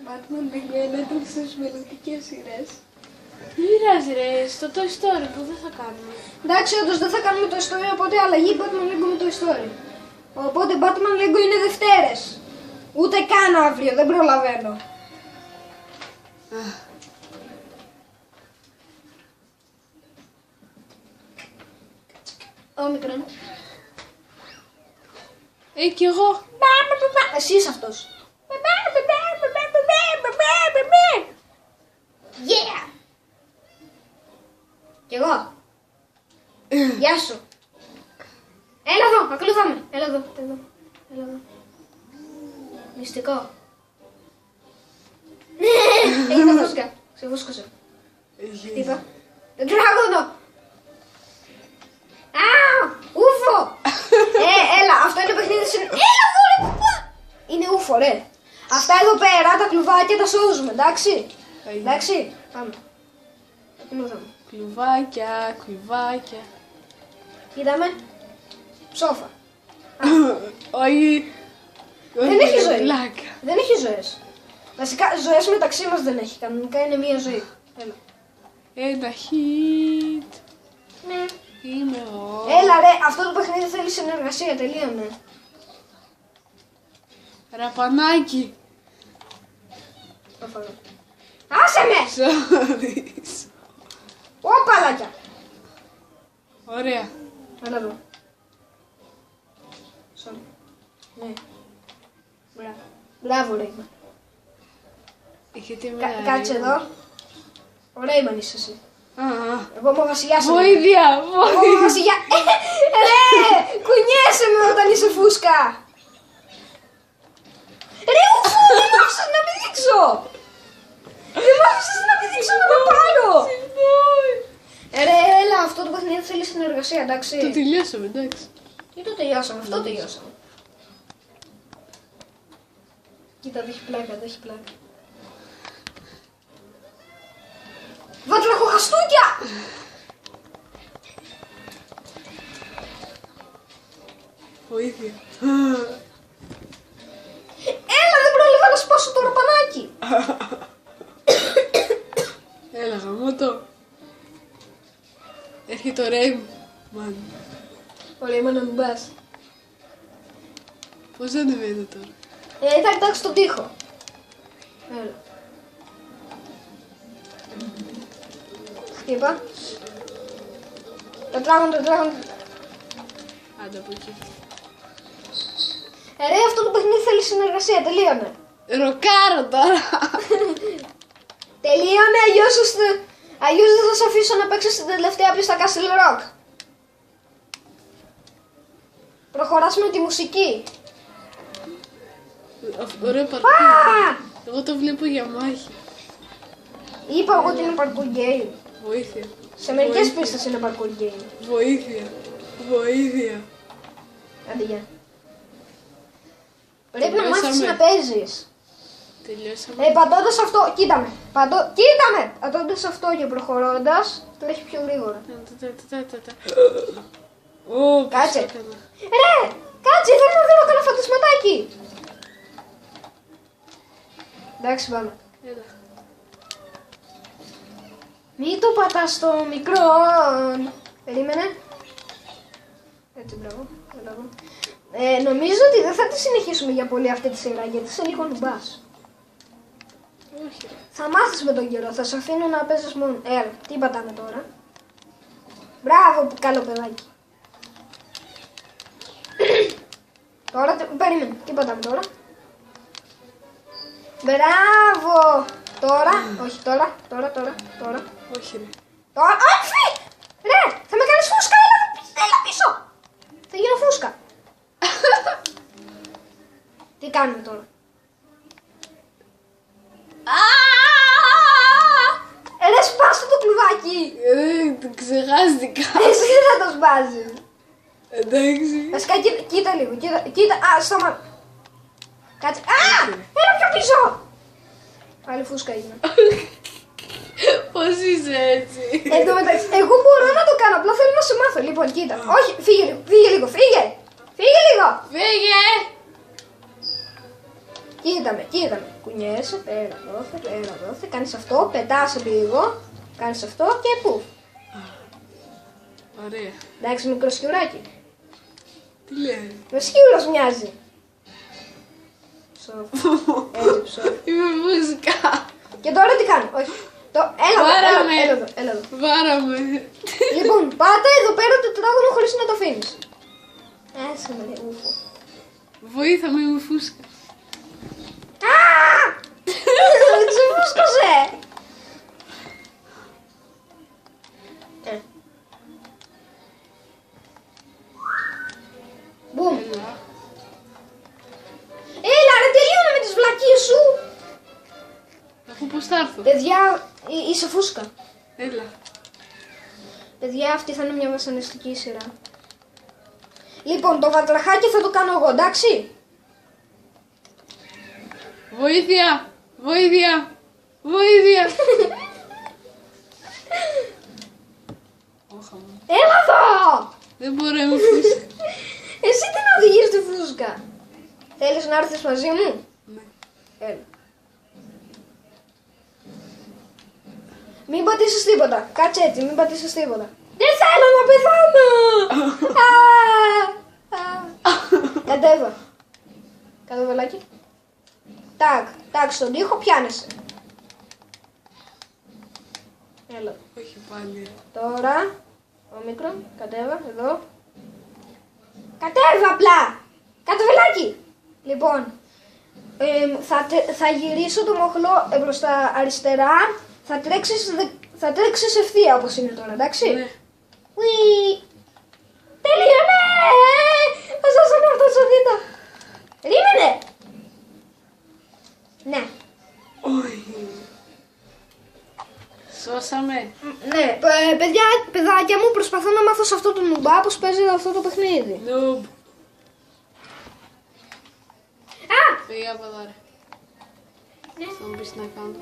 Batman δεν γίνεται στις μελλοντικές σειρές. Τι πειράζει ρε, στο Toy Story που δεν θα κάνουμε. Εντάξει, όντως δεν θα κάνουμε το Story, οπότε αλλαγή Batman Lego με το Story. Οπότε Batman Lego είναι Δευτέρες. Ούτε καν αύριο, δεν προλαβαίνω. Όμικρον. Κι εγώ. Εσύ είσαι αυτός. Yeah! Κι εγώ. Γεια σου. Έλα εδώ, ακολουθώ με. Έλα εδώ, έλα εδώ. Μυστικό. Έχει τα φούσκα. Σε φούσκωσε. Χτύπα. Τετράγωνο. Α, ούφο. Έλα, αυτό είναι παιχνίδι. Έλα, μωρέ, είναι ούφο, ρε. Αυτά εδώ πέρα, τα κλουβάκια τα σώζουμε, εντάξει. Εντάξει, πάμε. Κλουβάκια. Είδαμε. Ψόφα. Όχι. Δεν έχει ζωή. Πλάκα. Δεν έχει ζωές. Βασικά, ζωές μεταξύ μας δεν έχει. Κανονικά είναι μία ζωή. Έλα. Ένα hit. Ναι. Είμαι εγώ. Έλα ρε, αυτό το παιχνίδι θέλει συνεργασία, τελείωνε. Ραπανάκι. Το φάγω. Άσε με! Sorry. Ωπαλάκια. Ωραία. Έλα εδώ. Sorry. Ναι. Μπράβο. Μπράβο ρε. Γιατί Κάτσε εδώ. Ο Ρέιμαν είσαι εσύ. Εγώ είμαι ο βασιλιάς. Βοήθεια. Εγώ είμαι ο βασιλιάς. Ρε, κουνιέσαι με όταν είσαι φούσκα. Ρε, ουφου, δεν μ' άφησες να πηδήξω. Δεν μ' άφησες να πηδήξω να το πάρω. Ρε, έλα, αυτό το παιχνίδι θέλει συνεργασία, εντάξει. Το τελειώσαμε, εντάξει. Τι το τελειώσαμε, αυτό τελειώσαμε. Κοίτα, δεν έχει πλάκα, δεν έχει πλάκα. Βατραχοχαστούκια! Βοήθεια. Έλα, δεν πρόλαβα να σπάσω το ραπανάκι. Έλα, γαμώτο. Έρχεται ο Ρέιμαν. Ο Ρέιμαν να μην πας. Πώς δεν ανεβαίνει τώρα. Θα κοιτάξω τον τοίχο. Έλα. Χτύπα. Τετράγωνο. Άντε από εκεί. Ρε, αυτό το παιχνίδι θέλει συνεργασία, τελείωνε. Ροκάρο τώρα. Τελείωνε, αλλιώς δεν θα σε αφήσω να παίξεις την τελευταία πίστα Castle Rock. Προχωράς με τη μουσική. Ωραίο παρκούρ. Εγώ το βλέπω για μάχη. Είπα εγώ ότι είναι parkour game. Βοήθεια. Σε μερικές πίστες είναι parkour game. Βοήθεια. Άντε, γεια. Πρέπει να μάθεις να παίζεις. Τελειώσαμε. Πατώντας αυτό, κοίτα με. Πατώντας αυτό και προχωρώντας, τρέχει πιο γρήγορα. Κάτσε. Ρε, κάτσε, θέλω να δω κανένα φαντασματάκι. Εντάξει, πάμε. Έλα. Μη το πατάς στο μικρό. Περίμενε. Έτσι, μπράβο. Νομίζω ότι δεν θα τη συνεχίσουμε για πολύ αυτή τη σειρά, γιατί είσαι λίγο νουμπάς. Όχι. Θα μάθεις με τον καιρό, θα σε αφήνω να παίζεις μόνο. Έλα, τι πατάμε τώρα. Μπράβο, καλό παιδάκι. Τώρα, περίμενε, τι πατάμε τώρα. Μπράβο. Τώρα, όχι τώρα. Όχι ρε. Τώρα, όχι! Ρε, θα με κάνεις φούσκα, έλα πίσω. Θα γίνω φούσκα. Τι κάνουμε τώρα. Ρε, σπάσε το κλουβάκι. Ξεχάστηκα. Εσύ δεν θα το σπάσεις. Εντάξει. Βασικά, κοίτα λίγο, κοίτα, σταμάτα. Κάτσε, έλα πιο πίσω. Πάλι φούσκα έγινα. Πώς είσαι έτσι. Εν τω μεταξύ, εγώ μπορώ να το κάνω, απλά θέλω να σε μάθω. Λοιπόν, κοίτα. Όχι, φύγε λίγο, φύγε. Φύγε. Κοίτα με. Κουνιέσαι, πέρα δόθε. Κάνεις αυτό, πετάς λίγο. Κάνεις αυτό και πού. Ωραία. Εντάξει, μικρό σκιουράκι. Τι λέει. Με σκύλος μοιάζει. Ψόφ. Έτσι ψόφ. Είμαι φούσκα. Και τώρα τι κάνω. Όχι. Έλα εδώ. Βάραμε. Λοιπόν, πάτα εδώ πέρα το τετράγωνο χωρίς να το αφήνεις. Άσε με, ούφο. Βοήθαμε, είμαι φούσκα. Ξεφούσκωσε. Μπουμ. Έλα ρε, τελείωνε με τις βλακίες σου. Αφού πώς θα έρθω. Παιδιά, είσαι φούσκα. Έλα. Παιδιά, αυτή θα είναι μια βασανιστική σειρά. Λοιπόν, το βατραχάκι θα το κάνω εγώ, εντάξει. Βοήθεια. Βοήθεια. Βοήθεια. Όχα μου. Έλα εδώ. Δεν μπορώ, είμαι φούσκα. Εσύ τι να οδηγείς τη φούσκα. Θέλεις να έρθεις μαζί μου. Ναι. Έλα. Μην πατήσεις τίποτα. Κάτσε έτσι, μην πατήσεις τίποτα. Δεν θέλω να πεθάνω. Κατέβα. Κατεβαλάκι. Τάκ, στον τοίχο πιάνεσαι. Έλα. Όχι πάλι. Τώρα, όμικρον, κατέβα, εδώ. Κατέβα απλά. Κατεβελάκι. Λοιπόν, θα γυρίσω το μοχλό προς τα αριστερά. Θα τρέξεις ευθεία όπως είναι τώρα, εντάξει. Ναι. Ουί. Τελείωνε. Θα σας αναρτώ στο δίτα. Ρίμενε. Ναι. Όχι. Σώσαμε. Ναι, παιδάκια μου, προσπαθώ να μάθω σε αυτό το νουμπά πώς παίζει αυτό το παιχνίδι. Νουμπ. Α! Φύγε από εδώ ρε. Θα μου πεις να κάνω.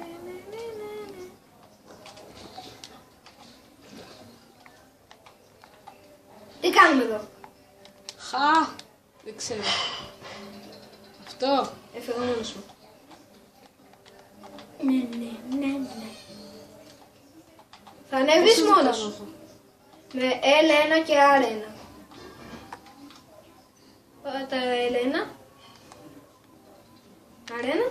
Τι κάνουμε εδώ. Χα. Δεν ξέρω. Αυτό. Έφυγα μόνος μου. Ναι. Θα ανέβεις Πόσο μόνος ζητάω σου. Με L1 και R1. Πάτα L1. R1.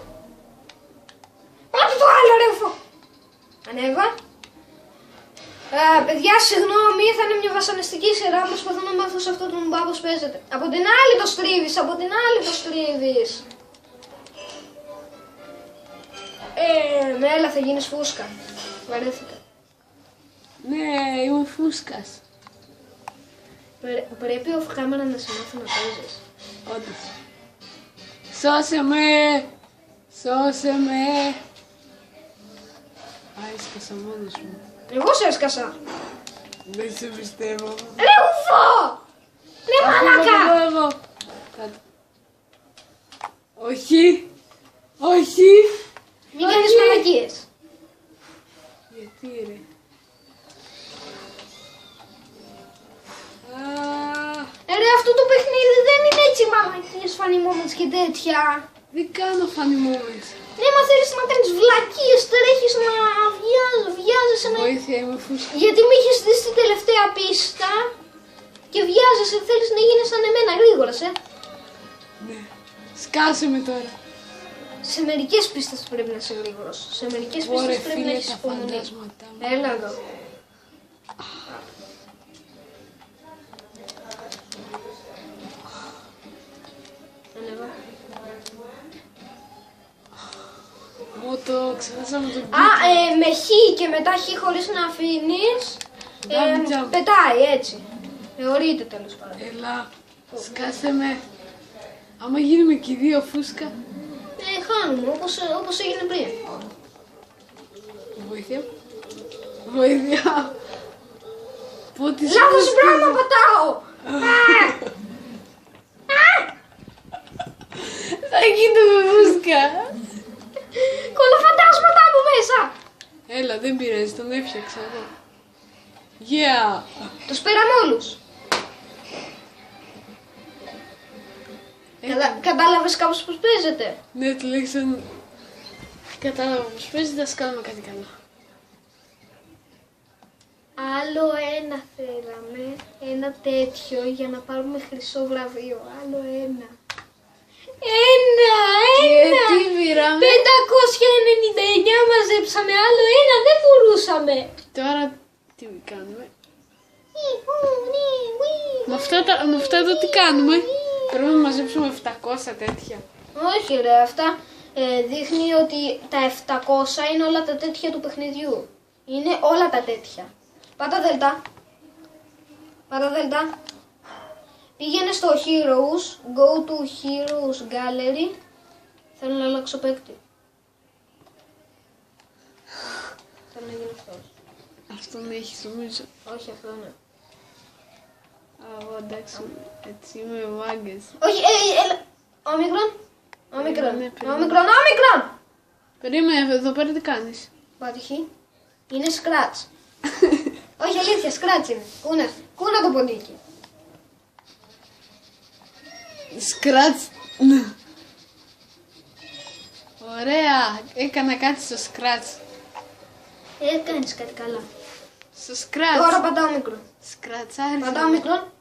Πάτα το άλλο ρε ουφο. Ανέβα. Παιδιά, συγγνώμη, θα είναι μια βασανιστική σειρά. Προσπαθώ να μάθω σε αυτό το μπα πώς παίζεται. Από την άλλη το στρίβεις, Έλα, θα γίνεις φούσκα. Βαρέθηκα. Ναι, είμαι φούσκας. Πρέπει off camera να σε μάθω να παίζεις. Όντως. Σώσε με! Σώσε με! Α, έσκασα μόνος μου. Εγώ σε έσκασα. Δεν σε πιστεύω. Ρε ουφό! Ρε μαλάκα! Εγώ. Κάτω. Όχι! Όχι! Μην κάνεις μαλακίες. Γιατί ρε. Ρε, αυτό το παιχνίδι δεν είναι έτσι μαλακίες, funny moments και τέτοια. Δεν κάνω funny moments. Ναι, μα θέλεις να κάνεις βλακίες, τρέχεις να βιάζεσαι να... Βοήθεια, είμαι φούσκα. Γιατί με είχες δει στην τελευταία πίστα και βιάζεσαι, θέλεις να γίνεις σαν εμένα γρήγορα, Ναι. Σκάσε με τώρα. Σε μερικές πίστες πρέπει να είσαι γρήγορος. Σε μερικές πίστες Ωραία, πρέπει να φίλε, έχεις τα υπομονή. φαντάσματά μου. Έλα εδώ. Ανέβα. Μου το ξεχάσαμε το Α, με χ και μετά χ χωρίς να αφήνεις, Double jump. πετάει έτσι. Θεωρείται τέλος πάντων. Έλα, σκάσε με. Άμα γίνουμε και οι δύο φούσκα. Χάνουμε, όπως έγινε πριν. Βοήθεια. Βοήθεια. Πότε Λάθος πράγμα πατάω! θα γίνουμε φούσκα. Κολοφαντάσματα μου μέσα! Έλα, δεν πειράζει, τον έφτιαξα εγώ. Yeah. Τους πήραμε όλους. Κατάλαβες κάπως πώς παίζεται. Ναι, τουλάχιστον κατάλαβα πως παίζεται, ας κάνουμε κάτι καλό. Άλλο ένα θέλαμε, ένα τέτοιο για να πάρουμε χρυσό βραβείο. Άλλο ένα. Ένα! Τι πήραμε. 599 μαζέψαμε, άλλο ένα δεν μπορούσαμε. Τώρα τι κάνουμε. Με αυτά εδώ τι κάνουμε. Πρέπει να μαζέψουμε 700 τέτοια. Όχι ρε, αυτά δείχνει ότι τα 700 είναι όλα τα τέτοια του παιχνιδιού. Είναι όλα τα τέτοια. Πάτα δέλτα. Πάτα δέλτα. Πήγαινε στο Heroes, go to Heroes Gallery. Θέλω να αλλάξω παίκτη. Θέλω να γίνει αυτός. Αυτόν έχεις νομίζω. Όχι, αυτό είναι. Εγώ εντάξει, έτσι είμαι μάγκες. Όχι, έλα. Όμικρον. Όμικρον. Ναι, περίμενε. Όμικρον, όμικρον. Περίμενε, εδώ πέρα τι κάνεις. Πατυχή. Είναι scratch. Όχι, αλήθεια, scratch είναι. Κούνα το ποντίκι. Σκράτς. Ωραία, έκανα κάτι στο σκράτς. Κάνεις κάτι καλά. Στο σκράτς. Τώρα πατάω μικρό. Σκρατσάρισα. Πατάω μικρό.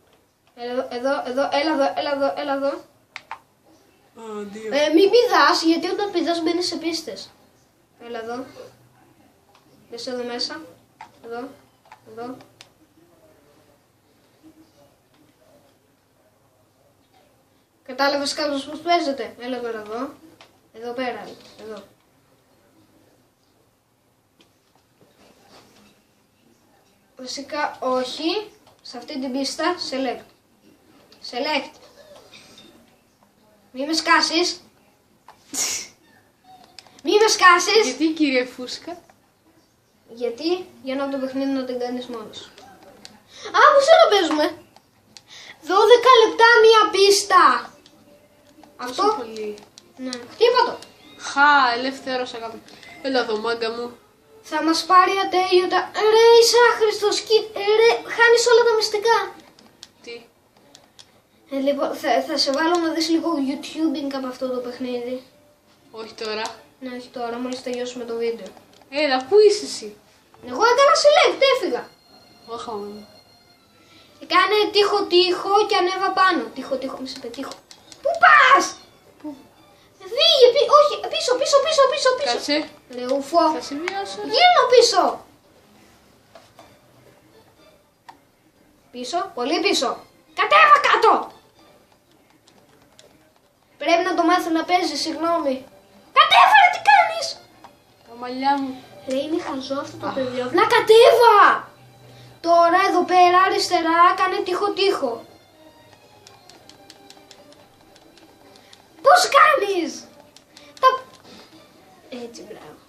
Εδώ, έλα εδώ. Μην πηδάς, γιατί όταν πηδάς μπαίνεις σε πίστες. Έλα εδώ. Δες εδώ μέσα. Εδώ. Κατάλαβες κάποιος πώς παίζεται. Έλα τώρα εδώ. Εδώ πέρα. Εδώ. Βασικά όχι. Σε αυτή την πίστα select. Μη με σκάσεις. Γιατί κύριε Φούσκα. Γιατί για να το παιχνίδι να την κάνεις μόνος. Α, πώς να παίζουμε. 12 λεπτά μία πίστα. Αυτό. Τόσο πολύ. Ναι. Χτύπα το. Χα, ελεύθερος αγάπη. Έλα εδώ μάγκα μου. Θα μας πάρει ατέλειωτα. Ρε, είσαι άχρηστος. Ρε, χάνεις όλα τα μυστικά. Τι. Λοιπόν, θα σε βάλω να δεις λίγο YouTubing από αυτό το παιχνίδι. Όχι τώρα. Ναι, όχι τώρα, μόλις τελειώσουμε το βίντεο. Έλα, πού είσαι εσύ. Εγώ έκανα select, έφυγα. Όχι, μου. Κάνε τείχο και ανέβα πάνω. Τείχο, μη σε πετύχω. Πού πας! Πού. Φύγε, όχι, πίσω. Κάτσε. Ρε ουφό. Θα σε βιώσω. Γύρω πίσω. Πίσω, πολύ πίσω. Κατέβα κάτω. Πρέπει να το μάθω να παίζει, συγγνώμη. Κατέβα ρε, τι κάνεις. Τα μαλλιά μου. Ρε, είναι χαζό αυτό το παιδί. Να κατέβα. Τώρα εδώ πέρα αριστερά κάνε τείχο. Πώς κάνεις. Έτσι, μπράβο.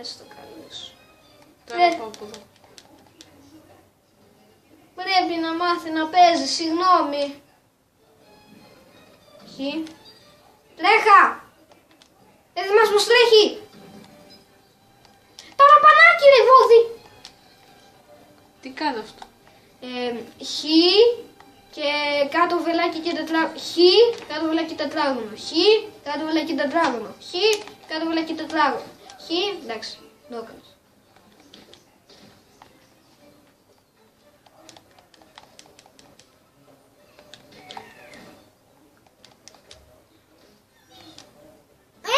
Ας το καλούς. Τώρα πάω από εδώ. Πρέπει να μάθει να παίζει, συγγνώμη. Τρέχα. Δεν θυμάσαι πως τρέχει. Παραπανάκι ρε βόδι. Τι κάνει αυτό. Χ και κάτω βελάκι και τετράγωνο. Χ, κάτω βελάκι τετράγωνο. Χ, κάτω βελάκι τετράγωνο. Χ, κάτω βελάκι τετράγωνο. Χ, εντάξει, το έκανες.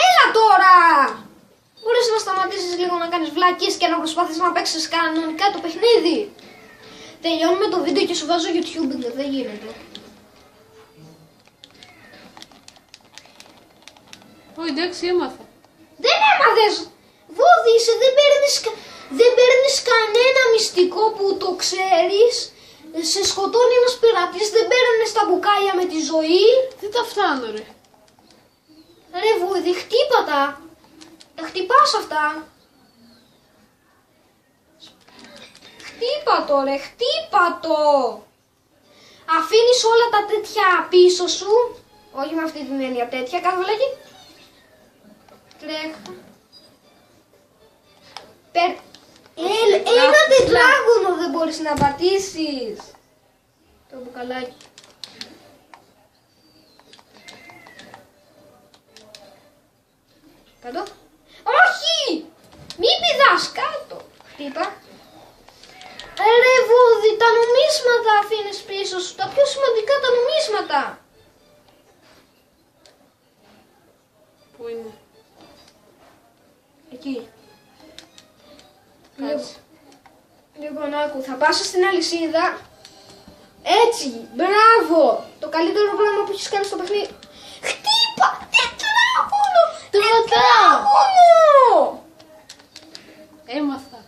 Έλα τώρα! Μπορείς να σταματήσεις λίγο να κάνεις βλακίες και να προσπαθείς να παίξεις κανονικά το παιχνίδι. Τελειώνουμε το βίντεο και σου βάζω YouTube, δεν γίνεται. Ω, εντάξει, έμαθα. Δεν έμαθες! Βόδι είσαι, δεν παίρνεις κανένα μυστικό που το ξέρεις. Σε σκοτώνει ένας πειρατής, δεν παίρνεις τα μπουκάλια με τη ζωή. Δεν τα φτάνω ρε. Ρε Βόδι, χτύπα τα. Χτυπάς αυτά. Χτύπα το ρε, χτύπα το. Αφήνεις όλα τα τέτοια πίσω σου. Όχι με αυτή την έννοια τέτοια, κάτω βελάκι. Τρέχα. Ένα τετράγωνο δεν μπορείς να πατήσεις. Το μπουκαλάκι. Κάτω. Όχι! Μη πηδάς κάτω. Χτύπα. Ρε Βούδη, τα νομίσματα αφήνεις πίσω σου. Τα πιο σημαντικά τα νομίσματα. Πού είναι? Εκεί. Κάτσε. Λοιπόν, άκου, θα πας στην αλυσίδα. Έτσι, μπράβο. Το καλύτερο πράγμα που έχεις κάνει στο παιχνίδι. Χτύπα, τετράγωνο. Τετράγωνο. Έμαθα.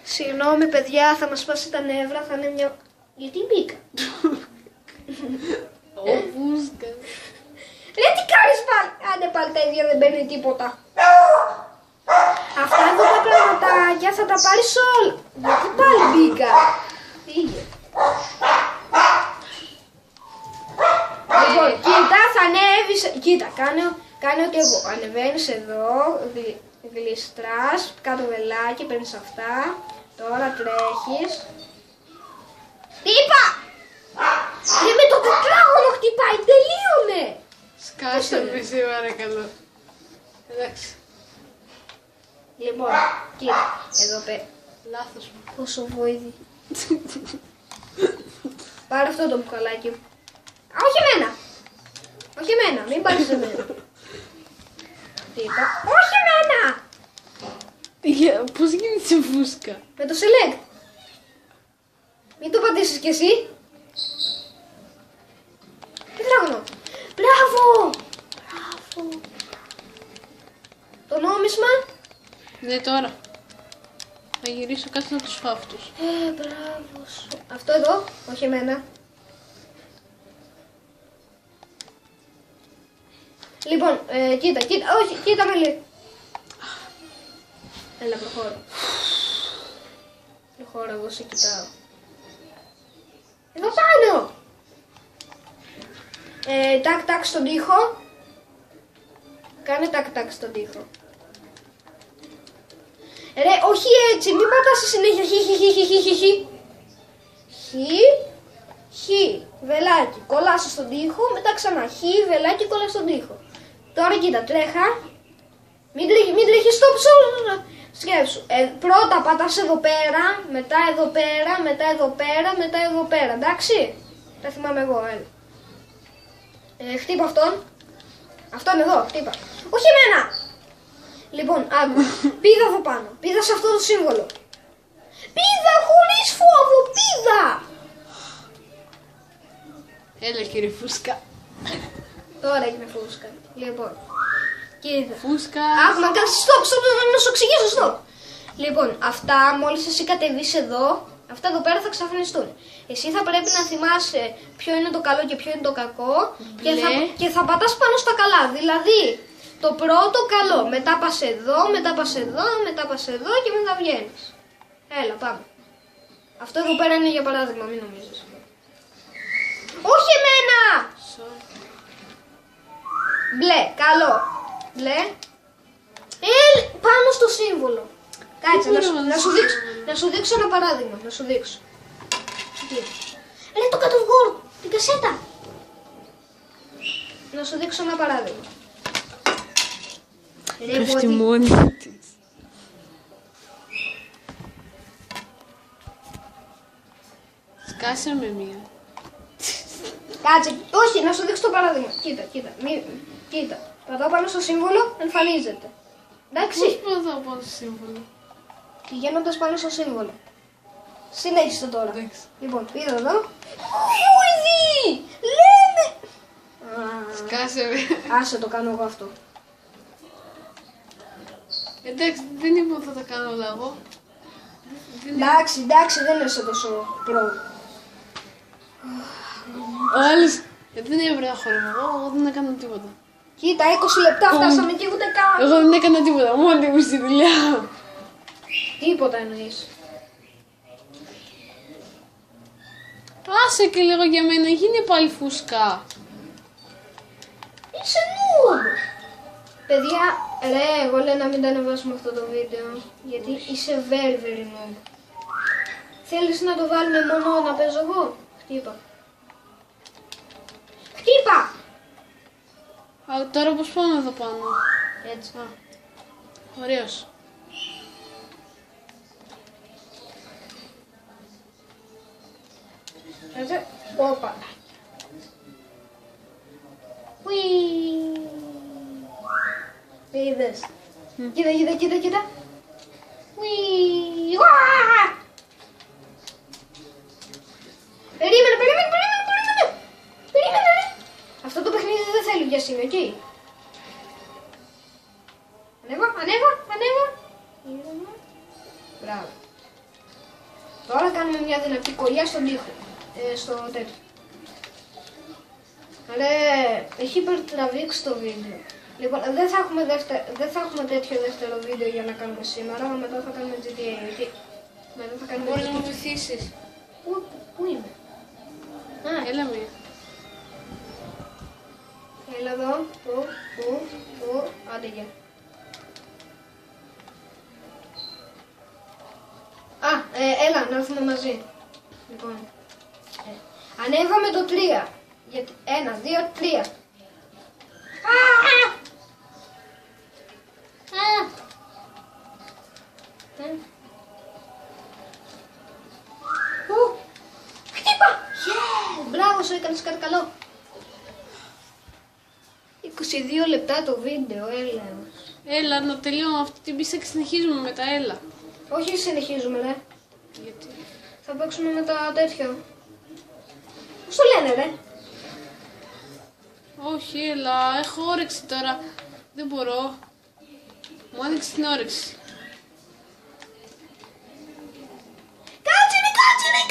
Συγγνώμη παιδιά, θα μας σπάσει τα νεύρα, θα είναι μια... Γιατί μπήκα. Ο Φούσκας. Ρε τι κάνεις πάλι. Άντε πάλι τα ίδια, δεν παίρνει τίποτα. Αυτά εδώ τα πραγματάκια θα τα πάρεις όλα. Γιατί πάλι μπήκα. Φύγε. Λοιπόν, κοίτα, θα ανέβεις. Κοίτα, κάνε ότι εγώ. Ανεβαίνεις εδώ, γλιστράς, κάτω βελάκι, παίρνεις αυτά. Τώρα τρέχεις. Χτύπα! Και με το τετράγωνο χτυπάει, τελείωνε. Σκάσε με σε παρακαλώ. Εντάξει. Λοιπόν, κοίτα, εδώ πέρα. Λάθος μου. Πόσο βόηδη. Πάρε αυτό το μπουκαλάκι. Α, όχι εμένα. Όχι εμένα, μην πάρεις εμένα. Τι είπα. Όχι εμένα. Πώς γίνεται φούσκα? Με το select. Μην το πατήσεις κι εσύ. Τετράγωνο. Μπράβο. Μπράβο. Το νόμισμα. Ναι, τώρα. Θα γυρίσω κάτω να τους φάω αυτούς. Μπράβο σου. Αυτό εδώ, όχι εμένα. Λοιπόν, κοίτα, όχι, κοίτα με λίγο. Έλα, προχώρα. Προχώρα, εγώ σε κοιτάω. Εδώ πάνω! Τάκ-τάκ στον τοίχο. Κάνε τάκ-τάκ στον τοίχο. Ρε, όχι έτσι, μην πατάς συνέχεια χ, βελάκι, κολλάσαι στον τοίχο, μετά ξανά χ, βελάκι, κολλάσαι στον τοίχο. Τώρα κοίτα, τρέχα, μην τρέχεις, stop, σκέψου. Πρώτα πατάς εδώ πέρα, μετά εδώ πέρα, μετά εδώ πέρα, μετά εδώ πέρα, εντάξει. Τα θυμάμαι εγώ, έλα. Χτύπα αυτόν. Αυτόν εδώ, χτύπα. Όχι εμένα! Λοιπόν, άκου. Πήδα εδώ πάνω. Πήδα σε αυτό το σύμβολο. Πήδα χωρίς φόβο, πήδα! Έλα κύριε Φούσκα. Τώρα έγινε φούσκα. Λοιπόν, κοίτα. Φούσκα. Άκου να κάνεις stop, να σου εξηγήσω stop. Λοιπόν, αυτά μόλις εσύ κατεβείς εδώ, αυτά εδώ πέρα θα εξαφανιστούν. Εσύ θα πρέπει να θυμάσαι ποιο είναι το καλό και ποιο είναι το κακό και θα πατάς πάνω στα καλά. Δηλαδή, το πρώτο καλό, μετά πας εδώ, μετά πας εδώ, μετά πας εδώ και μετά βγαίνεις. Έλα, πάμε. Αυτό εδώ πέρα είναι για παράδειγμα, μην νομίζεις. Όχι εμένα! Μπλε, καλό. Μπλε. Πάνω στο σύμβολο. Κάτσε, να σου δείξω ένα παράδειγμα. Να σου δείξω. Το God of War, την κασέτα. Να σου δείξω ένα παράδειγμα. Πέφτει μόνη της. Σκάσε με μία. Κάτσε, όχι, να σου δείξω το παράδειγμα. Κοίτα. Πατάω πάνω στο σύμβολο, εμφανίζεται. Εντάξει. Πώς πατάω πάνω στο σύμβολο? Πηγαίνοντας πάνω στο σύμβολο. Συνέχισε το τώρα. Εντάξει. Λοιπόν, είδα εδώ. Φούιδι! Λέμε! Σκάσε με. Άσε το κάνω εγώ αυτό. Εντάξει, δεν είπα ότι θα τα κάνω όλα εγώ. Εντάξει, δεν είσαι τόσο προ. Ο άλλος δεν έβρε χώρο. Εγώ δεν έκανα τίποτα. Κοίτα, 20 λεπτά φτάσαμε και ούτε καν. Εγώ δεν έκανα τίποτα, μόνη μου στη δουλειά. Τίποτα εννοείς. Άσε και λίγο για μένα, γίνει πάλι φούσκα. Είσαι noob. Παιδιά, ρε, εγώ λέω να μην το ανεβάσουμε αυτό το βίντεο, γιατί είσαι very very noob. Θέλεις να το βάλουμε μόνο να παίζω εγώ? Χτύπα. Χτύπα! Τώρα πώς πάμε εδώ πάνω? Έτσι. Ωραίος. Έτσι. Όπα. Ουί. Είδες. Κοίτα, κοίτα, κοίτα, κοίτα. Ουί. Ουά. Περίμενε, περίμενε, περίμενε, περίμενε. Περίμενε, ρε. Αυτό το παιχνίδι δεν θέλει βιασύνη, εκεί. Ανέβα, ανέβα, ανέβα. Μπράβο. Τώρα κάνουμε μια δυνατή κολλιά στον τοίχο. Στο τέτοιο. Αλλά έχει υπερτραβήξει το βίντεο. Λοιπόν, δεν θα έχουμε τέτοιο δεύτερο βίντεο για να κάνουμε σήμερα, αλλά μετά θα κάνουμε GTA. Μετά θα κάνουμε Μπορείς να με βοηθήσεις. Πού είμαι? Α, Έλα μία. έλα εδώ. Πού. Άντε, γεια. Α, έλα, να έρθουμε μαζί. Λοιπόν, ανέβαμε το 3. Γιατί, 1, 2, 3. Χτύπα! Μπράβο σου, έκανες κάτι καλό. 22 λεπτά το βίντεο, έλα. Έλα να τελειώνουμε αυτή την πίστα και συνεχίζουμε μετά, έλα. Όχι, συνεχίζουμε, ρε. Γιατί. Θα παίξουμε με τα τέτοιο. Πώς το λένε, ρε. Όχι, έλα, έχω όρεξη τώρα. Δεν μπορώ. Μου άνοιξε την όρεξη.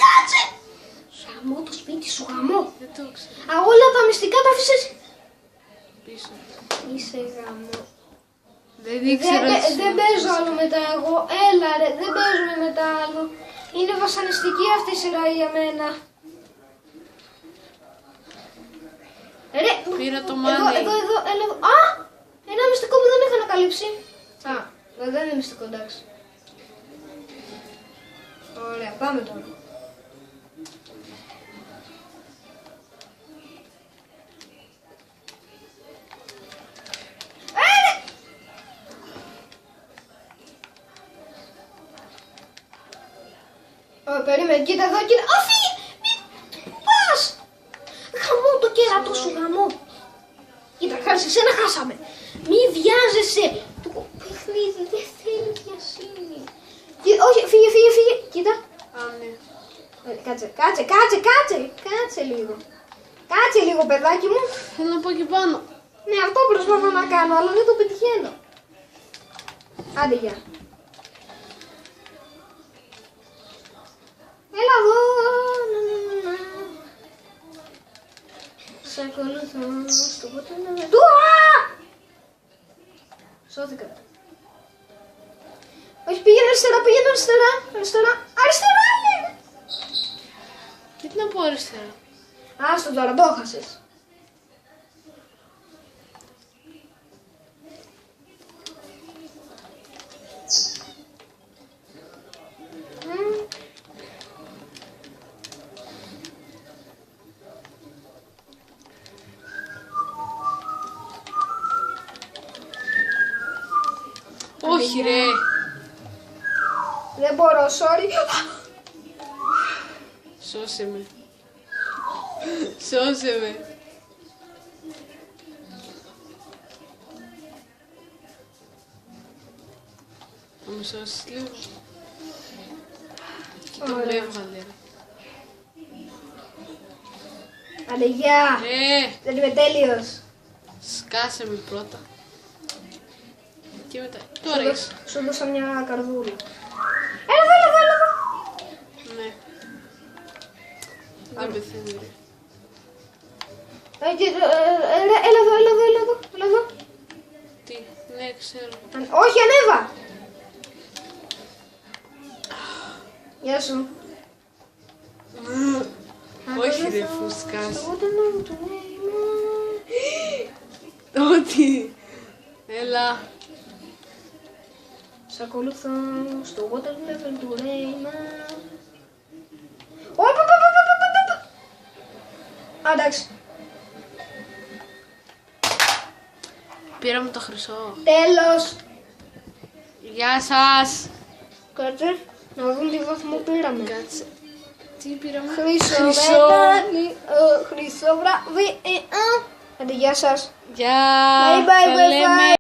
Κάτσε! Γαμώ το σπίτι σου, γαμώ. Δεν το ξέρω. Α, όλα τα μυστικά τα άφησες Πίσω. Είσαι γαμώ. Δεν ήξερα. Δεν παίζω άλλο μετά εγώ. Έλα ρε, δεν παίζουμε μετά άλλο. Είναι βασανιστική αυτή η σειρά για μένα. Ρε, Πήρα το εδώ, money. έλα εδώ. Α, ένα μυστικό που δεν είχα ανακαλύψει. Α, δεν είναι μυστικό, εντάξει. Ωραία, πάμε τώρα. Περίμενε, κοίτα εδώ, κοίτα. Α, φύγε! Πας! Γαμώ το κέρατο σου, γαμώ. Κοίτα, χάρη σε σένα χάσαμε. Μη βιάζεσαι. Το παιχνίδι δεν θέλει βιασύνη. Όχι, φύγε. Κοίτα. Α, ναι. Κάτσε λίγο. Κάτσε λίγο, παιδάκι μου. Θέλω να πάω και πάνω. Ναι, αυτό προσπαθώ να κάνω, αλλά δεν το πετυχαίνω. Άντε, γεια. Έλα εδώ. Σε ακολουθώ στο ποτέ. Σώθηκα. Όχι, πήγαινε αριστερά. Αριστερά είναι. Γιατί να πω αριστερά. Άστο τώρα, το έχασες. Όχι ρε. Δεν μπορώ, sorry. Σώσε με. Σώσε με. Θα με σώσεις λίγο. Και το με έβγαλε. Άντε, γεια. Δεν είμαι τέλειος. Σκάσε με πρώτα. Και μετά. Τώρα είσαι. Σου δώσα μια καρδούλα. Έλα εδώ. Ναι. Δεν πεθαίνει ρε. Έλα εδώ. Τι, ναι ξέρω. Όχι, ανέβα. Γεια σου. Όχι ρε φουσκάς. Ότι. Έλα. Σ' ακολουθώ στο water level του Ρέιμα. Εντάξει. Πήραμε το χρυσό. Τέλος. Γεια σας. Κάτσε, να δουν τι βαθμό πήραμε. Κάτσε. Τι πήραμε? Χρυσό βράδυ. Άντε, γεια σας. Γεια. Bye bye, Τα λέμε. bye bye.